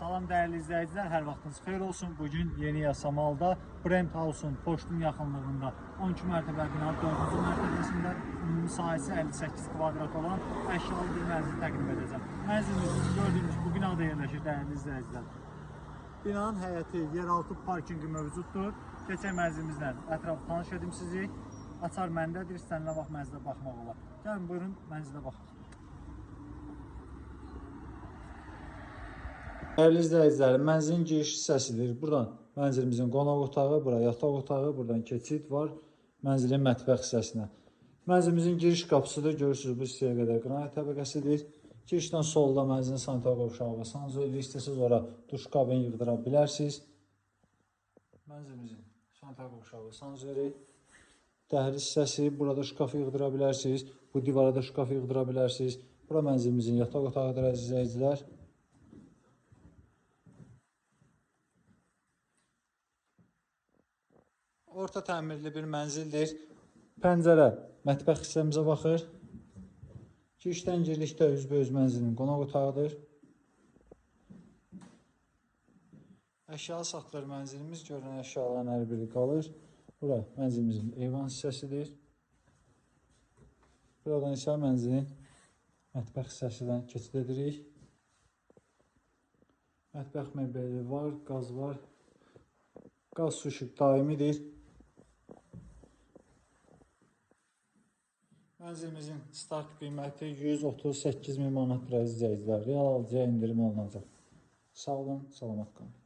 Salam dəyərli izləyicilər, hər vaxtınız xeyir olsun. Bugün Yeni Yasamalda Brent House-un poçtun yaxınlığında 12 mərtəbə bina 4-cü mərtəbəsində ümumi sahəsi 58 kvadrat olan əşyalı bir mənzil təqdim edəcəm. Mənzilimiz gördüyünüz bu binada yerləşir dəyərli izləyicilər. Binanın həyəti, yeraltı parkinqi mövcuddur. Keçək mənzilimizlə ətrafı tanış edim sizi. Açar məndədir, istənilən vaxt mənzilə baxmaq olar. Gəlin, buyurun, mənzilə baxaq. Dəyərli izləyicilərim, mənzilin giriş hissəsidir. Buradan mənzilimizin qonaq otağı, bura yataq otağı, buradan keçid var mənzilin mətbəx hissəsinə. Mənzilimizin giriş qapısıdır. Görürsünüz, bu hissəyə qədər qranit təbəqəsidir. Girişdən solda mənzilin sanitar qovşağı və sanuzeli, istəsəz ora duş kabin yığdıra bilərsiniz. Mənzilimizin sanitar qovşağı və sanuzeli. Dəhliz hissəsi, burada şkaf yığdıra bilərsiniz. Bu divara da şkaf yığdıra bilərsiniz. Bura mənzilimizin yataq otağıdır əziz izləyicilər. Orta təmirli bir mənzildir. Pəncərə mətbəx hissəmizə baxır. Girişdən girdikdə üzbəüz mənzilin qonaq otağıdır. Əşyalı satılır mənzilimiz. Görünən əşyaların hər biri qalır. Bura mənzilimizin eyvan hissəsidir. Buradan isə mənzilin mətbəx hissəsindən keçid edirik. Mətbəx mebeli var, qaz var. Qaz su işıq daimidir. Mənzilimizin start qiyməti 138 min manatdır əziz izləyicilər. Real alıcıya indirim olunacaq. Sağ olun, salamat qalın.